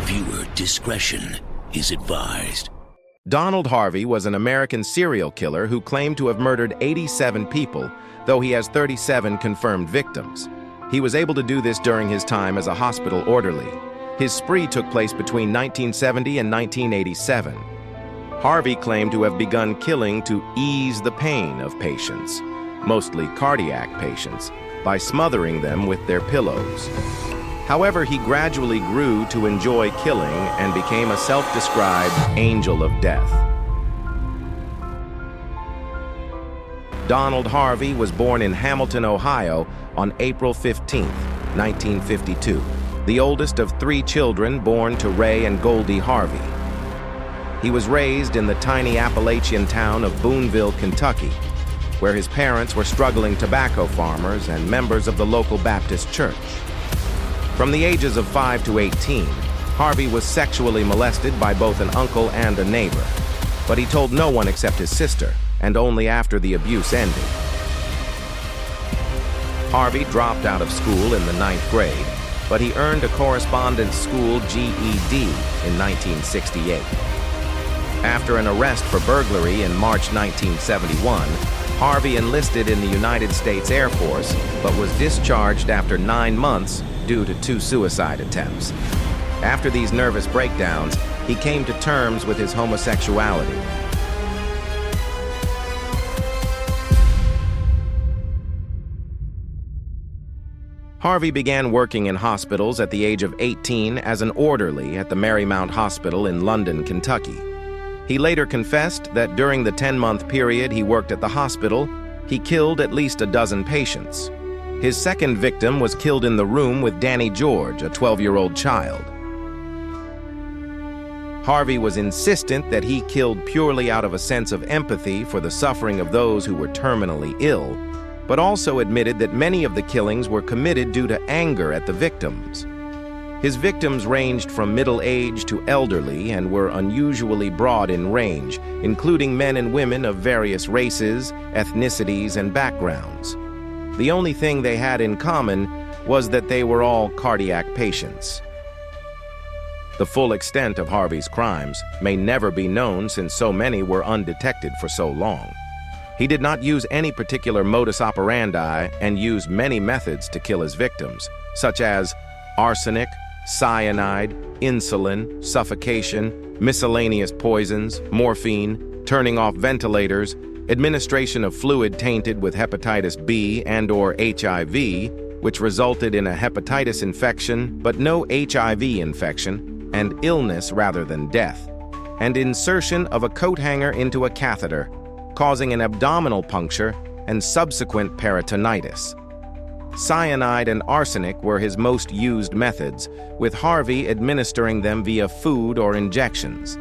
Viewer discretion is advised. Donald Harvey was an American serial killer who claimed to have murdered 87 people, though he has 37 confirmed victims. He was able to do this during his time as a hospital orderly. His spree took place between 1970 and 1987. Harvey claimed to have begun killing to ease the pain of patients, mostly cardiac patients, by smothering them with their pillows. However, he gradually grew to enjoy killing and became a self-described angel of death. Donald Harvey was born in Hamilton, Ohio on April 15, 1952, the oldest of 3 children born to Ray and Goldie Harvey. He was raised in the tiny Appalachian town of Boonville, Kentucky, where his parents were struggling tobacco farmers and members of the local Baptist church. From the ages of 5 to 18, Harvey was sexually molested by both an uncle and a neighbor, but he told no one except his sister, and only after the abuse ended. Harvey dropped out of school in the 9th grade, but he earned a correspondence school GED in 1968. After an arrest for burglary in March 1971, Harvey enlisted in the United States Air Force, but was discharged after 9 months due to 2 suicide attempts. After these nervous breakdowns, he came to terms with his homosexuality. Harvey began working in hospitals at the age of 18 as an orderly at the Marymount Hospital in London, Kentucky. He later confessed that during the 10-month period he worked at the hospital, he killed at least a dozen patients. His second victim was killed in the room with Danny George, a 12-year-old child. Harvey was insistent that he killed purely out of a sense of empathy for the suffering of those who were terminally ill, but also admitted that many of the killings were committed due to anger at the victims. His victims ranged from middle-aged to elderly and were unusually broad in range, including men and women of various races, ethnicities, and backgrounds. The only thing they had in common was that they were all cardiac patients. The full extent of Harvey's crimes may never be known since so many were undetected for so long. He did not use any particular modus operandi and used many methods to kill his victims, such as arsenic, cyanide, insulin, suffocation, miscellaneous poisons, morphine, turning off ventilators, administration of fluid tainted with hepatitis B and/or HIV, which resulted in a hepatitis infection but no HIV infection, and illness rather than death, and insertion of a coat hanger into a catheter, causing an abdominal puncture and subsequent peritonitis. Cyanide and arsenic were his most used methods, with Harvey administering them via food or injections.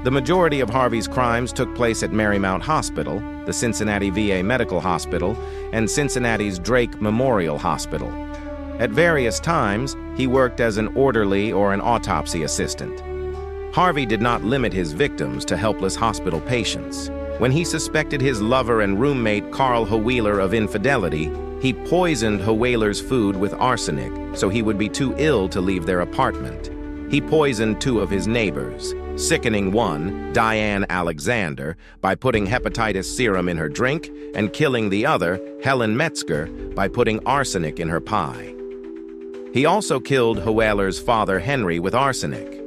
The majority of Harvey's crimes took place at Marymount Hospital, the Cincinnati VA Medical Hospital, and Cincinnati's Drake Memorial Hospital. At various times, he worked as an orderly or an autopsy assistant. Harvey did not limit his victims to helpless hospital patients. When he suspected his lover and roommate Carl Haweiler of infidelity, he poisoned Haweiler's food with arsenic so he would be too ill to leave their apartment. He poisoned 2 of his neighbors, sickening one, Diane Alexander, by putting hepatitis serum in her drink, and killing the other, Helen Metzger, by putting arsenic in her pie. He also killed Haweiler's father, Henry, with arsenic.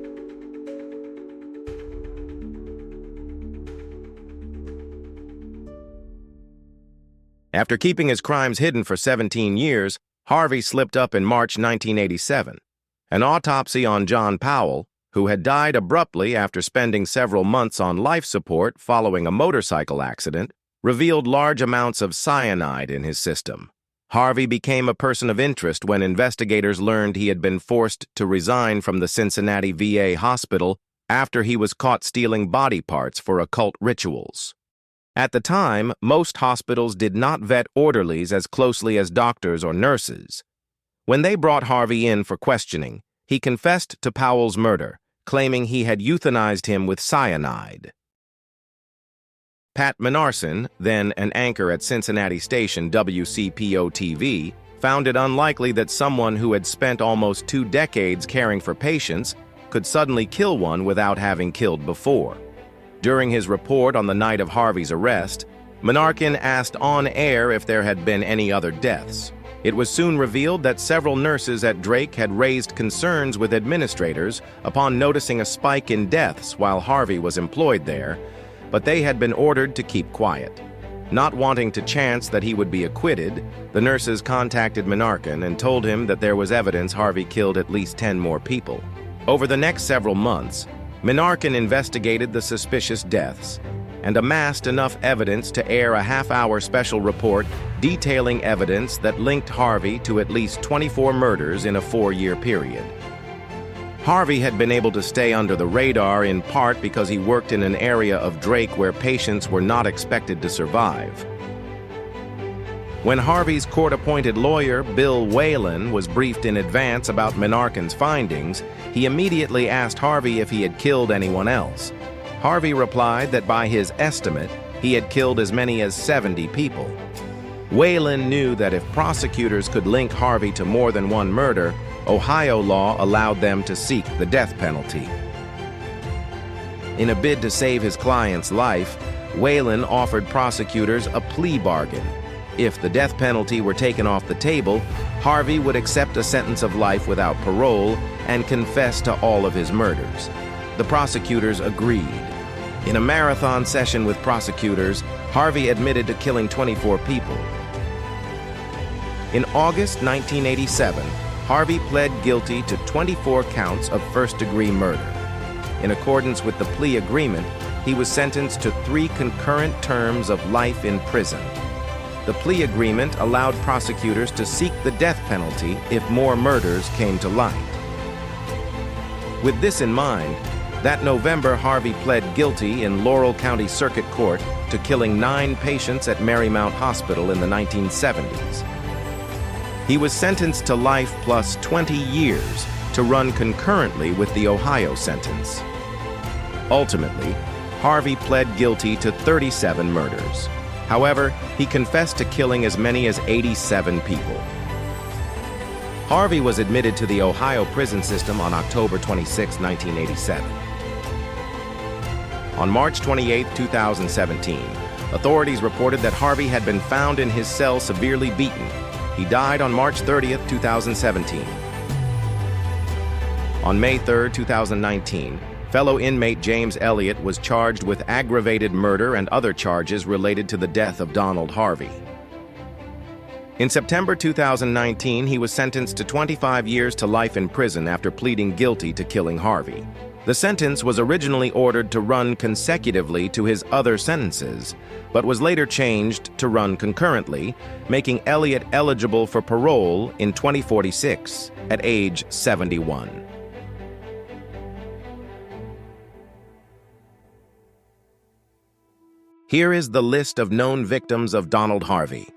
After keeping his crimes hidden for 17 years, Harvey slipped up in March 1987. An autopsy on John Powell, who had died abruptly after spending several months on life support following a motorcycle accident, revealed large amounts of cyanide in his system. Harvey became a person of interest when investigators learned he had been forced to resign from the Cincinnati VA hospital after he was caught stealing body parts for occult rituals. At the time, most hospitals did not vet orderlies as closely as doctors or nurses. When they brought Harvey in for questioning, he confessed to Powell's murder, claiming he had euthanized him with cyanide. Pat Menarson, then an anchor at Cincinnati station WCPO-TV, found it unlikely that someone who had spent almost 2 decades caring for patients could suddenly kill one without having killed before. During his report on the night of Harvey's arrest, Menarson asked on air if there had been any other deaths. It was soon revealed that several nurses at Drake had raised concerns with administrators upon noticing a spike in deaths while Harvey was employed there, but they had been ordered to keep quiet. Not wanting to chance that he would be acquitted, the nurses contacted Menarson and told him that there was evidence Harvey killed at least 10 more people. Over the next several months, Menarson investigated the suspicious deaths and amassed enough evidence to air a half-hour special report detailing evidence that linked Harvey to at least 24 murders in a 4-year period. Harvey had been able to stay under the radar in part because he worked in an area of Drake where patients were not expected to survive. When Harvey's court-appointed lawyer, Bill Whalen, was briefed in advance about Menarson's findings, he immediately asked Harvey if he had killed anyone else. Harvey replied that by his estimate, he had killed as many as 70 people. Whalen knew that if prosecutors could link Harvey to more than one murder, Ohio law allowed them to seek the death penalty. In a bid to save his client's life, Whalen offered prosecutors a plea bargain. If the death penalty were taken off the table, Harvey would accept a sentence of life without parole and confess to all of his murders. The prosecutors agreed. In a marathon session with prosecutors, Harvey admitted to killing 24 people. In August 1987, Harvey pled guilty to 24 counts of first-degree murder. In accordance with the plea agreement, he was sentenced to 3 concurrent terms of life in prison. The plea agreement allowed prosecutors to seek the death penalty if more murders came to light. With this in mind, that November, Harvey pled guilty in Laurel County Circuit Court to killing 9 patients at Marymount Hospital in the 1970s. He was sentenced to life plus 20 years to run concurrently with the Ohio sentence. Ultimately, Harvey pled guilty to 37 murders. However, he confessed to killing as many as 87 people. Harvey was admitted to the Ohio prison system on October 26, 1987. On March 28, 2017, authorities reported that Harvey had been found in his cell severely beaten. He died on March 30, 2017. On May 3, 2019, fellow inmate James Elliott was charged with aggravated murder and other charges related to the death of Donald Harvey. In September 2019, he was sentenced to 25 years to life in prison after pleading guilty to killing Harvey. The sentence was originally ordered to run consecutively to his other sentences, but was later changed to run concurrently, making Elliott eligible for parole in 2046 at age 71. Here is the list of known victims of Donald Harvey.